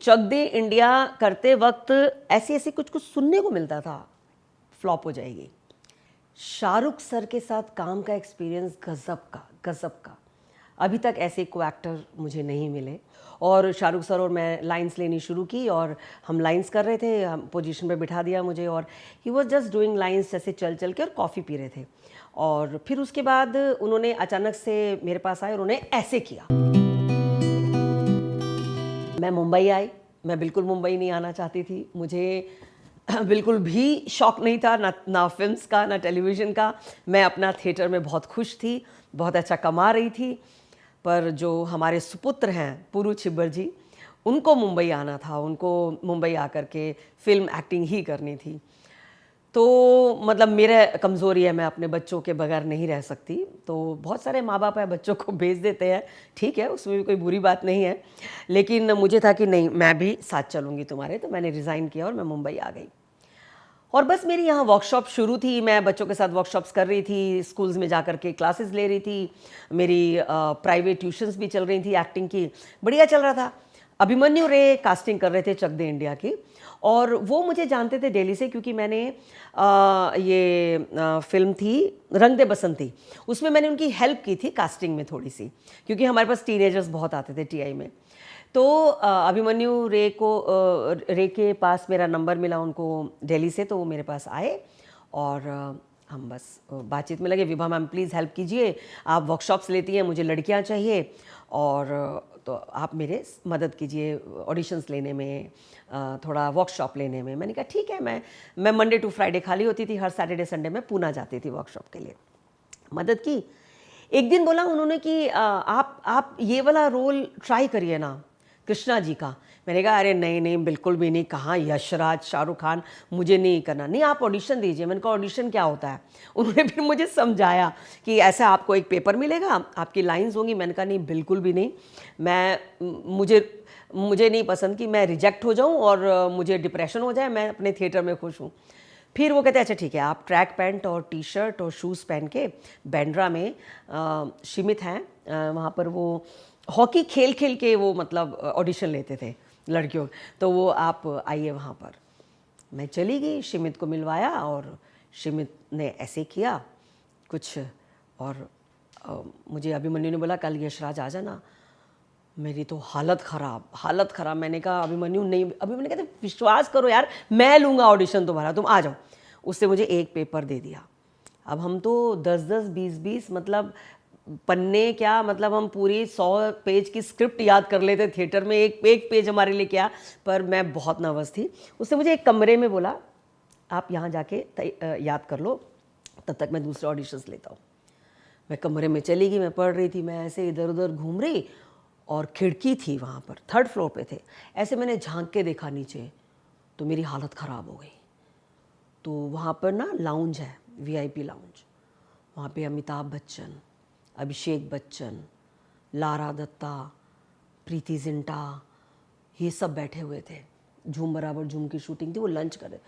चक De India करते वक्त ऐसे ऐसे कुछ कुछ सुनने को मिलता था, फ्लॉप हो जाएगी। शाहरुख सर के साथ काम का एक्सपीरियंस गजब का। अभी तक ऐसे को एक्टर मुझे नहीं मिले। और शाहरुख सर और मैं लाइंस लेनी शुरू की और हम लाइंस कर रहे थे, हम पोजीशन पे बिठा दिया मुझे और he was just doing lines जैसे चल चल के, और कॉफ़ी पी रहे थे। और फिर उसके बाद उन्होंने अचानक से मेरे पास आए और उन्होंने ऐसे किया। मैं मुंबई आई। मैं बिल्कुल मुंबई नहीं आना चाहती थी। मुझे बिल्कुल भी शौक नहीं था, ना फिल्म्स का ना टेलीविज़न का। मैं अपना थिएटर में बहुत खुश थी, बहुत अच्छा कमा रही थी। पर जो हमारे सुपुत्र हैं पुरु छिब्बर जी, उनको मुंबई आना था, उनको मुंबई आकर के फिल्म एक्टिंग ही करनी थी। तो मतलब मेरा कमज़ोरी है, मैं अपने बच्चों के बगैर नहीं रह सकती। तो बहुत सारे माँ बाप है बच्चों को भेज देते हैं, ठीक है, उसमें भी कोई बुरी बात नहीं है। लेकिन मुझे था कि नहीं, मैं भी साथ चलूँगी तुम्हारे। तो मैंने रिज़ाइन किया और मैं मुंबई आ गई। और बस मेरी यहाँ वर्कशॉप शुरू थी। मैं बच्चों के साथ वर्कशॉप्स कर रही थी, स्कूल्स में जा कर के क्लासेस ले रही थी। मेरी प्राइवेट ट्यूशन्स भी चल रही थी एक्टिंग की, बढ़िया चल रहा था। अभिमन्यु रे कास्टिंग कर रहे थे चक दे इंडिया की, और वो मुझे जानते थे दिल्ली से, क्योंकि मैंने फिल्म थी रंग दे बसंती, उसमें मैंने उनकी हेल्प की थी कास्टिंग में थोड़ी सी, क्योंकि हमारे पास टीनेजर्स बहुत आते थे टीआई में। तो अभिमन्यु रे के पास मेरा नंबर मिला उनको दिल्ली से, तो वो मेरे पास आए और हम बस बातचीत में लगे। विभा मैम प्लीज़ हेल्प कीजिए, आप वर्कशॉप्स लेती हैं, मुझे लड़कियां चाहिए, और तो आप मेरे मदद कीजिए ऑडिशंस लेने में, थोड़ा वर्कशॉप लेने में। मैंने कहा ठीक है। मैं मंडे टू फ्राइडे खाली होती थी, हर सैटरडे संडे में पूना जाती थी वर्कशॉप के लिए। मदद की। एक दिन बोला उन्होंने कि आप ये वाला रोल ट्राई करिए ना, कृष्णा जी का। मैंने कहा अरे नहीं नहीं, बिल्कुल भी नहीं, कहाँ यशराज शाहरुख खान, मुझे नहीं करना। नहीं, आप ऑडिशन दीजिए। मैंने कहा ऑडिशन क्या होता है? उन्होंने फिर मुझे समझाया कि ऐसा आपको एक पेपर मिलेगा, आपकी लाइंस होंगी। मैंने कहा नहीं, बिल्कुल भी नहीं, मुझे नहीं पसंद कि मैं रिजेक्ट हो जाऊं और मुझे डिप्रेशन हो जाए। मैं अपने थिएटर में खुश हूँ। फिर वो कहते हैं अच्छा ठीक है, आप ट्रैक पैंट और टी शर्ट और शूज़ पहन के बैंड्रा में शिमित हैं, वहाँ पर वो हॉकी खेल खेल के वो मतलब ऑडिशन लेते थे लड़कियों, तो वो आप आइए वहाँ पर। मैं चली गई, शिमित को मिलवाया और शिमित ने ऐसे किया कुछ, और मुझे अभिमन्यु ने बोला कल यशराज आ जाना। मेरी तो हालत ख़राब। मैंने कहा अभिमन्यु नहीं, अभिमन्यु कहते विश्वास करो यार, मैं लूँगा ऑडिशन तुम्हारा, तुम आ जाओ। उससे मुझे एक पेपर दे दिया। अब हम तो 10-10, 20-20 मतलब पन्ने क्या, मतलब हम पूरी 100 पेज की स्क्रिप्ट याद कर लेते थिएटर में, एक एक पेज हमारे लिए क्या। पर मैं बहुत नर्वस थी। उसने मुझे एक कमरे में बोला आप यहाँ जाके याद कर लो, तब तक मैं दूसरे ऑडिशंस लेता हूँ। मैं कमरे में चली गई, मैं पढ़ रही थी, मैं ऐसे इधर उधर घूम रही, और खिड़की थी वहाँ पर, 3rd फ्लोर पे थे। ऐसे मैंने झांक के देखा नीचे, तो मेरी हालत ख़राब हो गई। तो वहाँ पर ना लाउंज है, वीआईपी लाउंज, वहाँ पे अमिताभ बच्चन, अभिषेक बच्चन, लारा दत्ता, प्रीति जिंटा, ये सब बैठे हुए थे। झूम बराबर झूम की शूटिंग थी, वो लंच कर रहे,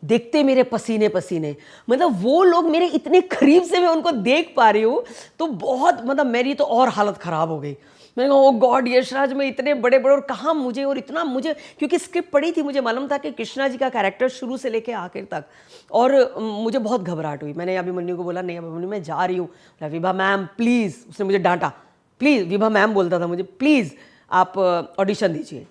देखते मेरे पसीने पसीने, मतलब वो लोग मेरे इतने करीब से मैं उनको देख पा रही हूँ, तो बहुत मतलब मेरी तो और हालत ख़राब हो गई। मैंने कहा ओ गॉड, यशराज में इतने बड़े बड़े, और कहाँ मुझे, और इतना मुझे, क्योंकि स्क्रिप्ट पढ़ी थी, मुझे मालूम था कि कृष्णा जी का कैरेक्टर शुरू से लेके आखिर तक, और मुझे बहुत घबराहट हुई। मैंने अभिमन्यु को बोला नहीं अभिमन्यु मैं जा रही हूँ। विभा मैम प्लीज़, उसने मुझे डांटा, प्लीज़, विभा मैम बोलता था मुझे, प्लीज़ आप ऑडिशन दीजिए।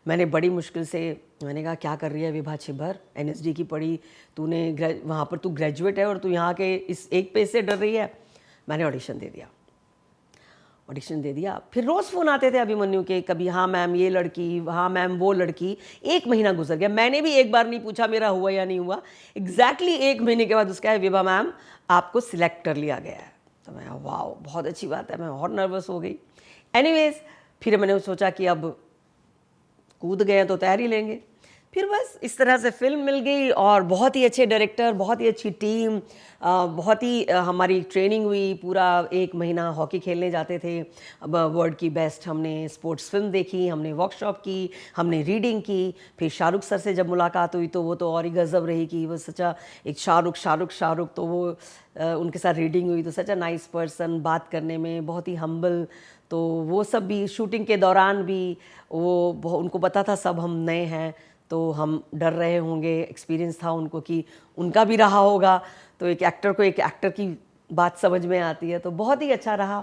मैंने बड़ी मुश्किल से, मैंने कहा क्या कर रही है विभा छिब्बर, एनएसडी की पढ़ी तूने, वहाँ पर तू ग्रेजुएट है और तू यहाँ के इस एक पेज से डर रही है। मैंने ऑडिशन दे दिया। फिर रोज़ फ़ोन आते थे अभिमन्यु के, कभी हाँ मैम ये लड़की, हाँ मैम वो लड़की। 1 महीना गुजर गया, मैंने भी एक बार नहीं पूछा मेरा हुआ या नहीं हुआ। एग्जैक्टली 1 महीने के बाद उसका है विभा मैम आपको सिलेक्ट कर लिया गया है। तो मैं वाह बहुत अच्छी बात है, मैं और नर्वस हो गई। एनीवेज फिर मैंने सोचा कि अब कूद गए तो तैयारी लेंगे। फिर बस इस तरह से फिल्म मिल गई, और बहुत ही अच्छे डायरेक्टर, बहुत ही अच्छी टीम, बहुत ही हमारी ट्रेनिंग हुई। पूरा 1 महीना हॉकी खेलने जाते थे। अब वर्ल्ड की बेस्ट हमने स्पोर्ट्स फिल्म देखी, हमने वर्कशॉप की, हमने रीडिंग की। फिर शाहरुख सर से जब मुलाकात हुई तो वो तो और ही गज़ब रही कि वो सच्चा एक शाहरुख, तो वो उनके साथ रीडिंग हुई तो सच अ नाइस पर्सन, बात करने में बहुत ही हम्बल। तो वो सब भी शूटिंग के दौरान भी उनको पता था सब हम नए हैं, तो हम डर रहे होंगे, एक्सपीरियंस था उनको कि उनका भी रहा होगा, तो एक एक्टर को एक एक्टर की बात समझ में आती है, तो बहुत ही अच्छा रहा।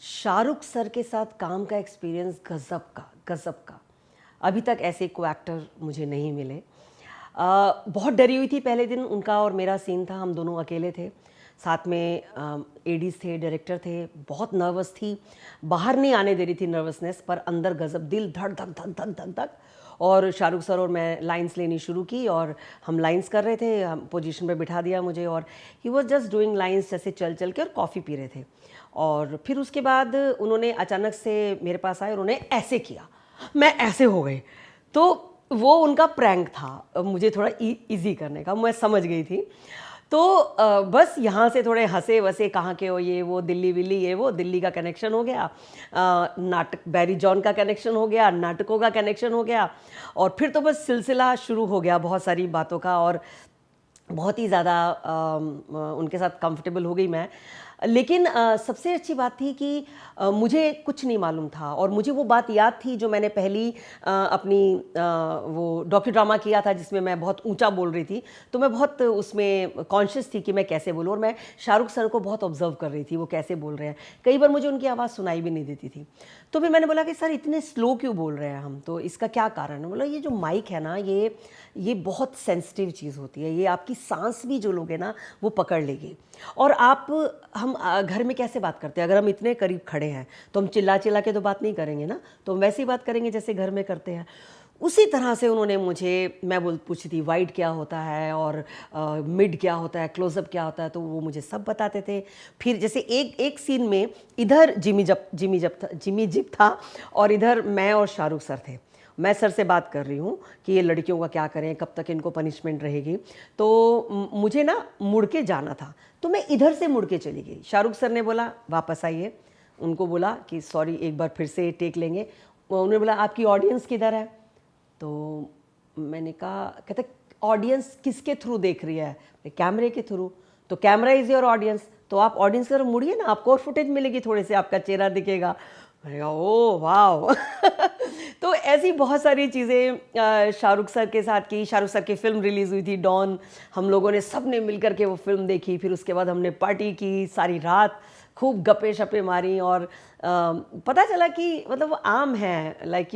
शाहरुख सर के साथ काम का एक्सपीरियंस गज़ब का। अभी तक ऐसे को एक्टर मुझे नहीं मिले। बहुत डरी हुई थी पहले दिन, उनका और मेरा सीन था, हम दोनों अकेले थे, साथ में एडीज थे, डायरेक्टर थे, बहुत नर्वस थी, बाहर नहीं आने दे रही थी नर्वसनेस, पर अंदर गज़ब, दिल धड़ धक धक धक धक धक। और शाहरुख सर और मैं लाइंस लेनी शुरू की और हम लाइंस कर रहे थे, हम पोजीशन पे बिठा दिया मुझे और he was just doing lines, जैसे चल चल के, और कॉफ़ी पी रहे थे। और फिर उसके बाद उन्होंने अचानक से मेरे पास आए और उन्होंने ऐसे किया, मैं ऐसे हो गई, तो वो उनका प्रैंक था मुझे थोड़ा इजी करने का, मैं समझ गई थी। तो बस यहाँ से थोड़े हंसे वसे, कहाँ के हो ये वो, दिल्ली विल्ली ये वो, दिल्ली का कनेक्शन हो गया, नाटक बैरी जॉन का कनेक्शन हो गया, नाटकों का कनेक्शन हो गया, और फिर तो बस सिलसिला शुरू हो गया बहुत सारी बातों का, और बहुत ही ज़्यादा उनके साथ कंफर्टेबल हो गई मैं। लेकिन सबसे अच्छी बात थी कि मुझे कुछ नहीं मालूम था, और मुझे वो बात याद थी जो मैंने पहली अपनी वो डॉक्यू ड्रामा किया था जिसमें मैं बहुत ऊंचा बोल रही थी, तो मैं बहुत उसमें कॉन्शियस थी कि मैं कैसे बोलूँ, और मैं शाहरुख सर को बहुत ऑब्जर्व कर रही थी वो कैसे बोल रहे हैं। कई बार मुझे उनकी आवाज़ सुनाई भी नहीं देती थी, तो फिर मैंने बोला कि सर इतने स्लो क्यों बोल रहे हैं हम, तो इसका क्या कारण है? बोला ये जो माइक है ना, ये बहुत सेंसिटिव चीज़ होती है, ये आपकी सांस भी जो लोगे ना वो पकड़ लेगी, और हम घर में कैसे बात करते हैं, अगर हम इतने करीब खड़े हैं तो हम चिल्ला चिल्ला के तो बात नहीं करेंगे ना, तो हम वैसे ही बात करेंगे जैसे घर में करते हैं। उसी तरह से उन्होंने मुझे, मैं पूछी थी वाइड क्या होता है और मिड क्या होता है, क्लोजअप क्या होता है, तो वो मुझे सब बताते थे। फिर जैसे एक सीन में इधर जिमी जिप था और इधर मैं और शाहरुख सर थे, मैं सर से बात कर रही हूँ कि ये लड़कियों का क्या करें, कब तक इनको पनिशमेंट रहेगी, तो मुझे ना मुड़ के जाना था, तो मैं इधर से मुड़ के चली गई। शाहरुख सर ने बोला वापस आइए, उनको बोला कि सॉरी एक बार फिर से टेक लेंगे। उन्होंने बोला आपकी ऑडियंस किधर है, तो मैंने कहा, कहते ऑडियंस किसके थ्रू देख रही है, कैमरे के थ्रू, तो कैमरा इज़ योर ऑडियंस, तो आप ऑडियंस की तरफ मुड़िए ना, आपको और फुटेज मिलेगी, थोड़े से आपका चेहरा दिखेगा। मैंने कहा ओ वाह तो ऐसी बहुत सारी चीज़ें शाहरुख सर के साथ की। शाहरुख सर की फ़िल्म रिलीज़ हुई थी डॉन, हम लोगों ने सब ने मिल करके वो फिल्म देखी, फिर उसके बाद हमने पार्टी की सारी रात, खूब गप्पे शप्पे मारी, और पता चला कि मतलब वो आम है, लाइक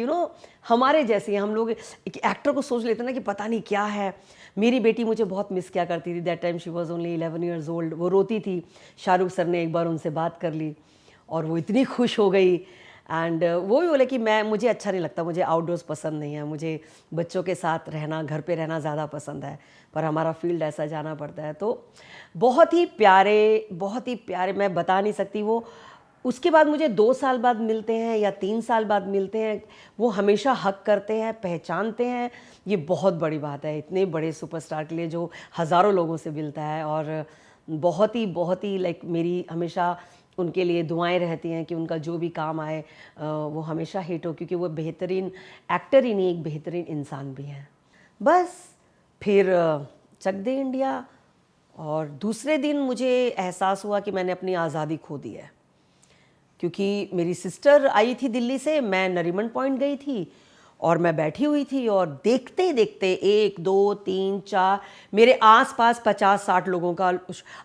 हमारे जैसे हम लोग एक एक्टर को सोच लेते ना कि पता नहीं क्या है। मेरी बेटी मुझे बहुत मिस किया करती थी, that time she was only 11 years old, वो रोती थी। शाहरुख सर ने एक बार उनसे बात कर ली और वो इतनी खुश हो गई, एंड वो भी बोले कि मुझे अच्छा नहीं लगता, मुझे आउटडोर्स पसंद नहीं है, मुझे बच्चों के साथ रहना, घर पे रहना ज़्यादा पसंद है, पर हमारा फील्ड ऐसा जाना पड़ता है। तो बहुत ही प्यारे, मैं बता नहीं सकती। वो उसके बाद मुझे 2 साल बाद मिलते हैं या 3 साल बाद मिलते हैं, वो हमेशा हक करते हैं, पहचानते हैं, ये बहुत बड़ी बात है इतने बड़े सुपरस्टार के लिए जो हज़ारों लोगों से मिलता है। और बहुत ही लाइक मेरी हमेशा उनके लिए दुआएं रहती हैं कि उनका जो भी काम आए वो हमेशा हिट हो, क्योंकि वो बेहतरीन एक्टर ही नहीं, एक बेहतरीन इंसान भी हैं। बस फिर चक दे इंडिया, और दूसरे दिन मुझे एहसास हुआ कि मैंने अपनी आज़ादी खो दी है, क्योंकि मेरी सिस्टर आई थी दिल्ली से, मैं नरीमन पॉइंट गई थी और मैं बैठी हुई थी, और देखते ही देखते 1 2 3 4 मेरे आसपास 50-60 लोगों का,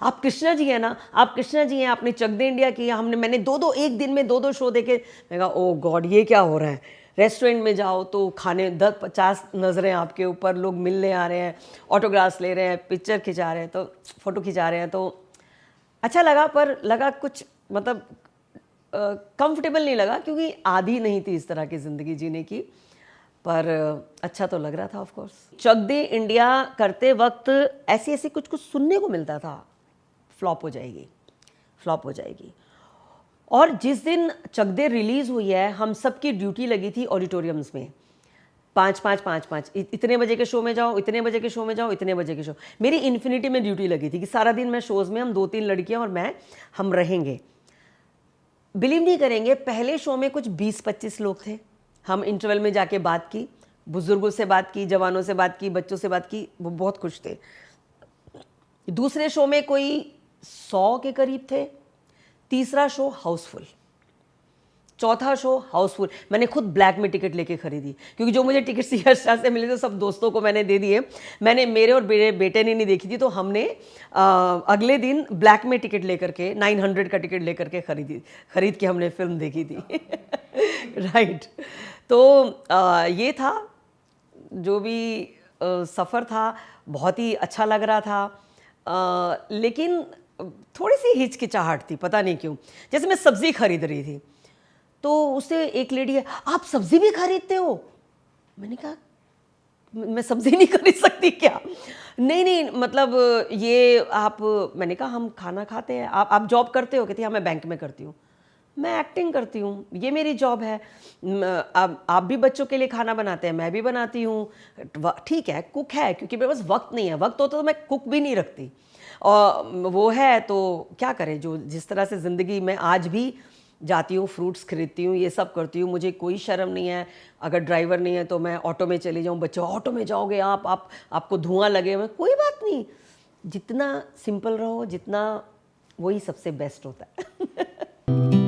आप कृष्णा जी हैं ना, आप कृष्णा जी हैं, आपने चक दे इंडिया किया, मैंने एक दिन में 2 शो देखे। मैं कहा ओ गॉड ये क्या हो रहा है। रेस्टोरेंट में जाओ तो खाने 10-50 नज़रें आपके ऊपर, लोग मिलने आ रहे हैं, ऑटोग्राफ्स ले रहे हैं, पिक्चर खिंचा रहे हैं, तो फ़ोटो खिंचा रहे हैं, तो अच्छा लगा, पर लगा कुछ मतलब कंफर्टेबल नहीं लगा, क्योंकि आदी नहीं थी इस तरह की ज़िंदगी जीने की, पर अच्छा तो लग रहा था। Of course Chak De India करते वक्त ऐसी कुछ सुनने को मिलता था, फ्लॉप हो जाएगी। और जिस दिन चक दे रिलीज़ हुई है, हम सबकी ड्यूटी लगी थी ऑडिटोरियम्स में, 5-5 इतने बजे के शो में जाओ, इतने बजे के शो में जाओ, इतने बजे के शो। मेरी इन्फिनिटी में ड्यूटी लगी थी कि सारा दिन मैं शोज़ में, हम 2-3 लड़कियां और मैं, हम रहेंगे। बिलीव नहीं करेंगे, पहले शो में कुछ 20-25 लोग थे। हम इंटरवल में जाके बात की, बुजुर्गों से बात की, जवानों से बात की, बच्चों से बात की, वो बहुत खुश थे। दूसरे शो में कोई 100 के करीब थे, तीसरा शो हाउसफुल। चौथा शो हाउसफुल, मैंने खुद ब्लैक में टिकट लेके खरीदी, क्योंकि जो मुझे टिकट सीएसआर से मिले थे सब दोस्तों को मैंने दे दिए। मैंने, मेरे और मेरे बेटे ने नहीं देखी थी, तो हमने अगले दिन ब्लैक में टिकट लेकर के 900 का टिकट लेकर के खरीद के हमने फिल्म देखी थी। राइट। तो ये था जो भी सफ़र था, बहुत ही अच्छा लग रहा था, लेकिन थोड़ी सी हिचकिचाहट थी, पता नहीं क्यों। जैसे मैं सब्ज़ी खरीद रही थी, तो उससे एक लेडी है, आप सब्ज़ी भी खरीदते हो? मैंने कहा मैं सब्ज़ी नहीं खरीद सकती क्या? नहीं नहीं, मतलब ये आप, मैंने कहा हम खाना खाते हैं, आप जॉब करते हो? कहती हाँ मैं बैंक में करती हूँ। मैं एक्टिंग करती हूँ, ये मेरी जॉब है। आप भी बच्चों के लिए खाना बनाते हैं, मैं भी बनाती हूँ। ठीक है, कुक है, क्योंकि मेरे पास वक्त नहीं है, वक्त होता तो मैं कुक भी नहीं रखती। और वो है तो क्या करें, जो जिस तरह से ज़िंदगी में आज भी जाती हूँ, फ्रूट्स खरीदती हूँ, ये सब करती हूँ, मुझे कोई शर्म नहीं है। अगर ड्राइवर नहीं है तो मैं ऑटो में चली जाऊँ, बच्चे ऑटो में जाओगे आप आपको धुआं लगे, मैं कोई बात नहीं, जितना सिंपल रहो, जितना, वही सबसे बेस्ट होता है।